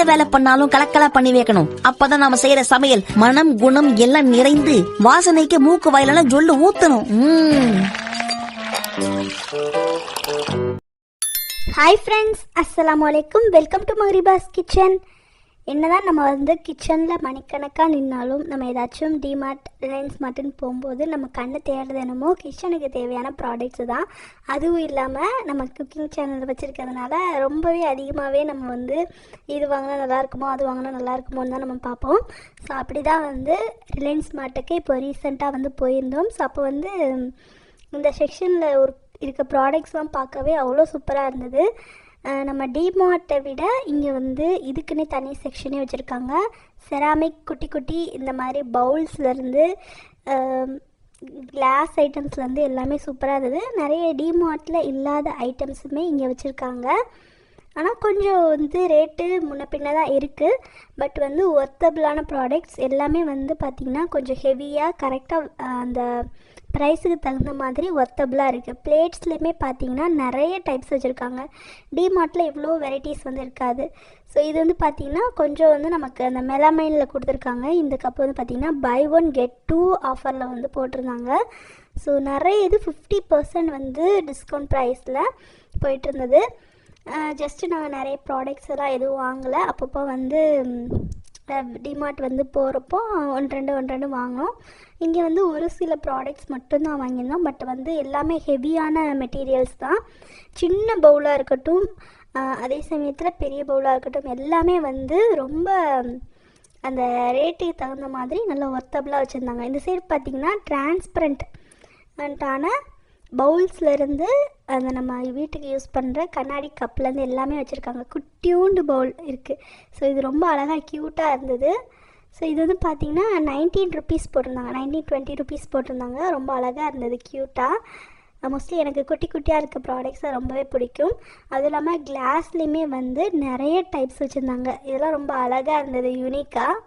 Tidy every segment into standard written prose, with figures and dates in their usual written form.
எந்த வேலை பண்ணாலும் கலக்கலா பண்ணி வைக்கணும். அப்பதான் நாம செய்யற சமையல் மனம் குணம் எல்லாம் நிறைந்து வாசனைக்கு மூக்கு வாயிலெல்லாம் ஜொல்லு ஊத்தணும். ஹாய் ஃப்ரெண்ட்ஸ், அஸ்ஸலாமு அலைக்கும். Welcome to Mahribas kitchen. என்னதான் நம்ம கிச்சனில் மணிக்கணக்காக நின்னாலும் நம்ம ஏதாச்சும் டிமார்ட் ரிலையன்ஸ் மார்ட்னு போகும்போது நம்ம கண்ணு தேடுறது என்னமோ கிச்சனுக்கு தேவையான ப்ராடக்ட்ஸு தான். அதுவும் இல்லாமல் நம்ம குக்கிங் சேனல் வச்சுருக்கிறதுனால ரொம்பவே அதிகமாகவே நம்ம இது வாங்கினா நல்லாயிருக்குமோ அது வாங்கினா நல்லாயிருக்குமோன்னு தான் நம்ம பார்ப்போம். ஸோ அப்படி தான் ரிலையன்ஸ் மார்ட்டுக்கு இப்போ ரீசெண்டாக போயிருந்தோம். ஸோ அப்போ இந்த செக்ஷனில் இருக்க ப்ராடக்ட்ஸ்லாம் பார்க்கவே அவ்வளோ சூப்பராக இருந்தது. நம்ம டிமார்ட்டை விட இங்கே இதுக்குன்னே தனி செக்ஷனே வச்சுருக்காங்க. செராமிக் குட்டி குட்டி இந்த மாதிரி பவுல்ஸ்லேருந்து கிளாஸ் ஐட்டம்ஸ்லேருந்து எல்லாமே சூப்பராக இருந்தது. நிறைய டிமார்ட்டில் இல்லாத ஐட்டம்ஸுமே இங்கே வச்சுருக்காங்க. ஆனால் கொஞ்சம் ரேட்டு முன்ன பின்ன தான் இருக்குது. பட் ஒர்த்தபிளான ப்ராடக்ட்ஸ் எல்லாமே பார்த்திங்கன்னா கொஞ்சம் ஹெவியாக கரெக்டாக அந்த ப்ரைஸுக்கு தகுந்த மாதிரி ஒர்த்தபிளாக இருக்குது. பிளேட்ஸ்லேயுமே பார்த்திங்கன்னா நிறைய டைப்ஸ் வச்சுருக்காங்க. டிமார்ட்டில் இவ்வளோ வெரைட்டிஸ் இருக்காது. ஸோ இது பார்த்திங்கன்னா கொஞ்சம் நமக்கு அந்த மெலமைனில் கொடுத்துருக்காங்க. இந்த கப் பார்த்திங்கன்னா பை 1 get 2 ஆஃபரில் போட்டிருந்தாங்க. ஸோ நிறைய 50% டிஸ்கவுண்ட் ப்ரைஸில் போயிட்டு இருந்தது. ஜஸ்ட்டு நாங்கள் நிறைய ப்ராடக்ட்ஸ் எல்லாம் எதுவும் வாங்கலை. அப்பப்போ டிமார்ட் போகிறப்போ ஒன்று ரெண்டு வாங்கினோம். இங்கே ஒரு சில ப்ராடக்ட்ஸ் மட்டும்தான் வாங்கியிருந்தோம். பட் எல்லாமே ஹெவியான மெட்டீரியல்ஸ் தான். சின்ன பவுலாக இருக்கட்டும், அதே சமயத்தில் பெரிய பவுலாக இருக்கட்டும், எல்லாமே ரொம்ப அந்த ரேட்டுக்கு தகுந்த மாதிரி நல்லா ஒர்த்தபிளாக வச்சுருந்தாங்க. இந்த சைடு பார்த்திங்கன்னா டிரான்ஸ்பரண்டான பவுல்ஸ்லேருந்து அந்த நம்ம வீட்டுக்கு யூஸ் பண்ணுற கண்ணாடி கப்லேருந்து எல்லாமே வச்சுருக்காங்க. குட்டியூண்டு பவுல் இருக்குது. ஸோ இது ரொம்ப அழகாக க்யூட்டாக இருந்தது. ஸோ இது பார்த்திங்கன்னா 19 rupees போட்டிருந்தாங்க. 19-20 rupees போட்டிருந்தாங்க. ரொம்ப அழகாக இருந்தது, க்யூட்டாக. மோஸ்ட்லி எனக்கு குட்டி குட்டியாக இருக்க ப்ராடக்ட்ஸை ரொம்பவே பிடிக்கும். அதுவும் இல்லாமல் கிளாஸ்லேயுமே நிறைய டைப்ஸ் வச்சுருந்தாங்க. இதெல்லாம் ரொம்ப அழகாக இருந்தது, யூனிக்காக.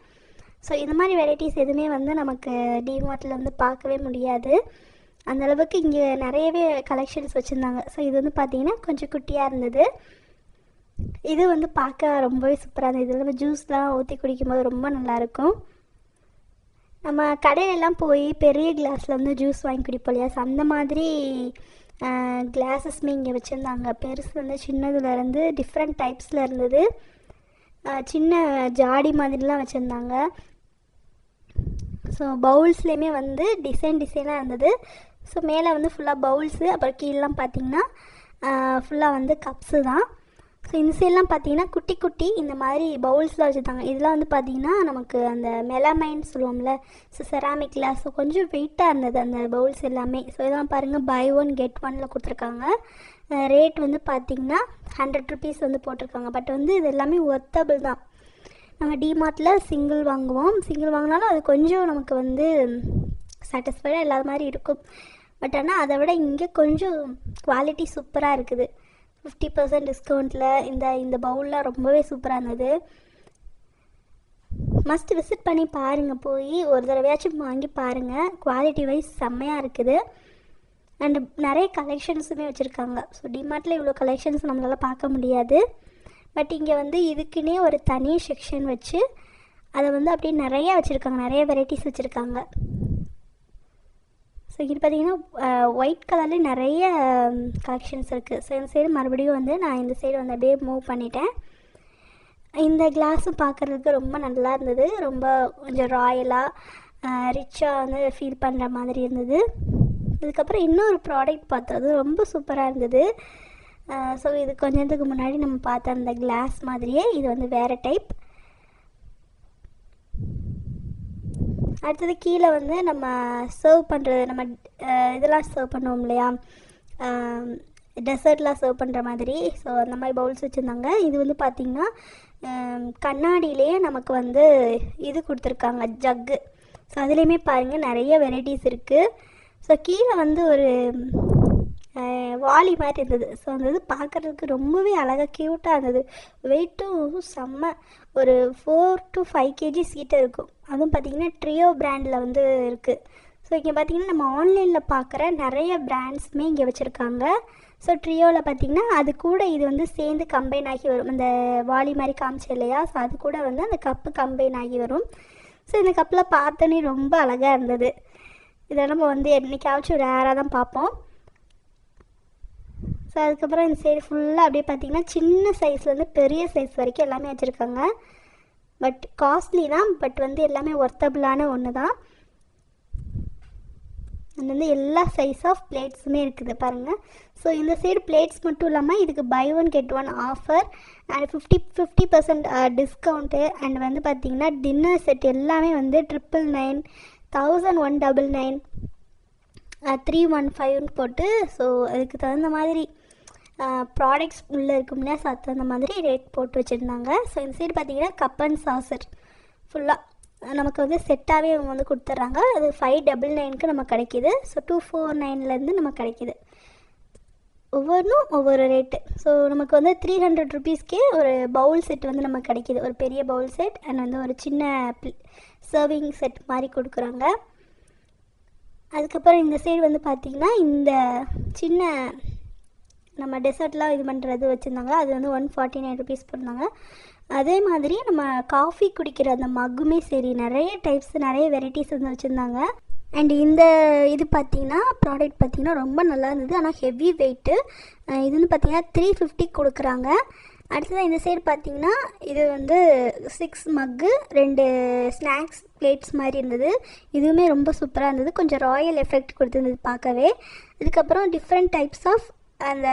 ஸோ இது மாதிரி வெரைட்டிஸ் எதுவுமே நமக்கு டிமார்ட்டில் பார்க்கவே முடியாது. அந்தளவுக்கு இங்கே நிறையவே கலெக்ஷன்ஸ் வச்சுருந்தாங்க. ஸோ இது பார்த்திங்கன்னா கொஞ்சம் குட்டியாக இருந்தது. இது பார்க்க ரொம்பவே சூப்பராக இருந்தது. இதில் ஜூஸ்லாம் ஊற்றி குடிக்கும்போது ரொம்ப நல்லாயிருக்கும். நம்ம கடையிலெல்லாம் போய் பெரிய கிளாஸில் ஜூஸ் வாங்கி குடிப்போம் இல்லையா? ஸோ அந்த மாதிரி கிளாஸஸ்மே இங்கே வச்சுருந்தாங்க. பெருசு சின்னதுலேருந்து டிஃப்ரெண்ட் டைப்ஸில் இருந்தது. சின்ன ஜாடி மாதிரிலாம் வச்சுருந்தாங்க. ஸோ பவுல்ஸ்லேயுமே டிசைனாக இருந்தது. ஸோ மேலே ஃபுல்லாக பவுல்ஸு, அப்புறம் கீழெலாம் பார்த்திங்கன்னா ஃபுல்லாக கப்ஸு தான். ஸோ இந்த சைட்லாம் பார்த்திங்கன்னா குட்டி குட்டி இந்த மாதிரி பவுல்ஸ்லாம் வச்சுருந்தாங்க. இதெல்லாம் பார்த்திங்கன்னா நமக்கு அந்த மெலமைன் சொல்லுவோம்ல, ஸோ செராமிக்கில். ஸோ கொஞ்சம் வெயிட்டாக இருந்தது அந்த பவுல்ஸ் எல்லாமே. ஸோ இதெல்லாம் பாருங்கள், பை 1 get 1 கொடுத்துருக்காங்க. ரேட் பார்த்திங்கன்னா 100 rupees போட்டிருக்காங்க. பட் இது எல்லாமே ஒர்த்தபிள் தான். நம்ம டிமார்ட்டில் சிங்கிள் வாங்குவோம். சிங்கிள் வாங்கினாலும் அது கொஞ்சம் நமக்கு சாட்டிஸ்ஃபைடாக இல்லாத மாதிரி இருக்கும். பட் ஆனால் அதை விட இங்கே கொஞ்சம் குவாலிட்டி சூப்பராக இருக்குது. 50% டிஸ்கவுண்ட்டில் இந்த பவுல்லாம் ரொம்பவே சூப்பராக இருந்தது. மஸ்ட் விசிட் பண்ணி பாருங்கள். போய் ஒரு தடவையாச்சும் வாங்கி பாருங்கள். குவாலிட்டி வைஸ் செம்மையாக இருக்குது. அண்டு நிறைய கலெக்ஷன்ஸுமே வச்சுருக்காங்க. ஸோ டிமார்ட்டில் இவ்வளோ கலெக்ஷன்ஸ் நம்மளால் பார்க்க முடியாது. பட் இங்கே இதுக்குன்னே ஒரு தனி செக்ஷன் வச்சு அதை அப்படியே நிறையா வச்சுருக்காங்க. நிறைய வெரைட்டிஸ் வச்சுருக்காங்க. ஸோ இது பார்த்திங்கன்னா ஒயிட் கலர்லேயே நிறைய கலெக்ஷன்ஸ் இருக்குது. ஸோ இந்த சைடு மறுபடியும் நான் இந்த சைடு அப்படியே மூவ் பண்ணிட்டேன். இந்த கிளாஸும் பார்க்குறதுக்கு ரொம்ப நல்லா இருந்தது. ரொம்ப கொஞ்சம் ராயலாக ரிச்சாக ஃபீல் பண்ணுற மாதிரி இருந்தது. இதுக்கப்புறம் இன்னொரு ப்ராடக்ட் பார்த்தோம், அது ரொம்ப சூப்பராக இருந்தது. ஸோ இது கொஞ்சத்துக்கு முன்னாடி நம்ம பார்த்த அந்த கிளாஸ் மாதிரியே இது வேறு டைப். அடுத்தது கீழே நம்ம சர்வ் பண்ணுறது, நம்ம இதெல்லாம் சர்வ் பண்ணுவோம் இல்லையா, டெசர்ட்லாம் சர்வ் பண்ணுற மாதிரி. ஸோ அந்த மாதிரி பவுல்ஸ் வச்சுருந்தாங்க. இது பார்த்திங்கன்னா கண்ணாடியிலேயே நமக்கு இது கொடுத்துருக்காங்க, ஜக்கு. ஸோ அதுலேயுமே பாருங்கள் நிறைய வெரைட்டிஸ் இருக்குது. ஸோ கீழே ஒரு வாலி மாதிரி இருந்தது. ஸோ அந்த இது பார்க்குறதுக்கு ரொம்பவே அழகாக க்யூட்டாக இருந்தது. வெயிட்டும் செம்ம, ஒரு 4 to 5 kg சீட்டை இருக்கும். அதுவும் பார்த்திங்கன்னா ட்ரியோ பிராண்டில் இருக்குது. ஸோ இங்கே பார்த்திங்கன்னா நம்ம ஆன்லைனில் பார்க்குற நிறைய பிராண்ட்ஸுமே இங்கே வச்சுருக்காங்க. ஸோ ட்ரியோவில் பார்த்திங்கன்னா அது கூட இது வந்து சேர்ந்து கம்பைன் ஆகி வரும். அந்த வாளி மாதிரி காமிச்சு இல்லையா, ஸோ அது கூட வந்து அந்த கப்பு கம்பைன் ஆகி வரும். ஸோ இந்த கப்பில் பார்த்தோன்னே ரொம்ப அழகாக இருந்தது. இதை நம்ம வந்து என்றைக்காச்சும் ரேராக தான் பார்ப்போம். ஸோ அதுக்கப்புறம் இந்த சைடு ஃபுல்லாக அப்படியே பார்த்திங்கன்னா சின்ன சைஸ்லேருந்து பெரிய சைஸ் வரைக்கும் எல்லாமே வச்சுருக்காங்க. பட் காஸ்ட்லி தான், பட் வந்து எல்லாமே ஒர்த்தபிளான ஒன்று தான். அது வந்து எல்லா சைஸ் ஆஃப் பிளேட்ஸுமே இருக்குது பாருங்கள். ஸோ இந்த சைடு பிளேட்ஸ் மட்டும் இல்லாமல் இதுக்கு buy 1 get 1 offer and 50% discount. And வந்து பார்த்திங்கன்னா டின்னர் செட் எல்லாமே வந்து 999, 1199, 315 போட்டு, ஸோ அதுக்கு தகுந்த மாதிரி ப்ராடக்ட்ஸ் உள்ளே இருக்கும்னா ஸோ அது தகுந்த மாதிரி ரேட் போட்டு வச்சுருந்தாங்க. ஸோ இந்த சைடு பார்த்திங்கன்னா கப் அண்ட் சாசர் ஃபுல்லாக நமக்கு வந்து செட்டாகவே அவங்க வந்து கொடுத்துட்றாங்க. அது 599க்கு நமக்கு கிடைக்கிது. ஸோ 249லேருந்து நமக்கு கிடைக்கிது. ஒவ்வொன்றும் ஒவ்வொரு ரேட்டு. ஸோ நமக்கு வந்து 300 rupeesக்கே ஒரு பவுல் செட் வந்து நமக்கு கிடைக்கிது. ஒரு பெரிய பவுல் செட் அண்ட் வந்து ஒரு சின்ன சர்விங் செட் மாதிரி கொடுக்குறாங்க. அதுக்கப்புறம் இந்த சைடு வந்து பார்த்திங்கன்னா இந்த சின்ன நம்ம டெசர்ட்லாம் இது பண்ணுறது வச்சுருந்தாங்க. அது வந்து 149 rupees போட்டிருந்தாங்க. அதே மாதிரி நம்ம காஃபி குடிக்கிற அந்த மக்குமே சரி, நிறைய டைப்ஸ் நிறைய வெரைட்டிஸ் வந்து வச்சுருந்தாங்க. அண்ட் இந்த இது பார்த்திங்கன்னா ப்ராடக்ட் பார்த்திங்கன்னா ரொம்ப நல்லா இருந்தது. ஆனால் ஹெவி வெயிட்டு. இது வந்து பார்த்திங்கன்னா 350 கொடுக்குறாங்க. அடுத்ததாக இந்த சைடு பார்த்திங்கன்னா இது வந்து 6 மக்கு 2 ஸ்நாக்ஸ் பிளேட்ஸ் மாதிரி இருந்தது. இதுவுமே ரொம்ப சூப்பராக இருந்தது. கொஞ்சம் ராயல் எஃபெக்ட் கொடுத்துருந்தது பார்க்கவே. இதுக்கப்புறம் டிஃப்ரெண்ட் டைப்ஸ் ஆஃப் அந்த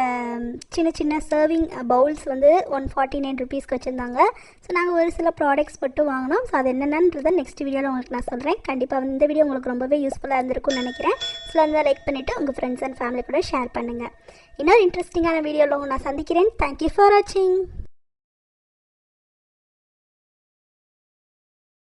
சின்ன சின்ன சர்விங் பவுல்ஸ் வந்து 149 rupeesக்கு வச்சுருந்தாங்க. ஸோ நாங்கள் ஒரு சில ப்ராடக்ட்ஸ் மட்டும் வாங்கினோம். ஸோ அது என்னென்னன்றதை நெக்ஸ்ட் வீடியோவில் உங்களுக்கு நான் சொல்கிறேன். கண்டிப்பாக இந்த வீடியோ உங்களுக்கு ரொம்பவே யூஸ்ஃபுல்லாக இருந்திருக்கும்னு நினைக்கிறேன். ஸோ அந்த லைக் பண்ணிவிட்டு உங்கள் ஃப்ரெண்ட்ஸ் அண்ட் ஃபேமிலி கூட ஷேர் பண்ணுங்கள். இன்னொரு இன்ட்ரெஸ்டிங்கான வீடியோவில் நான் சந்திக்கிறேன். தேங்க்யூ ஃபார் வாட்சிங்.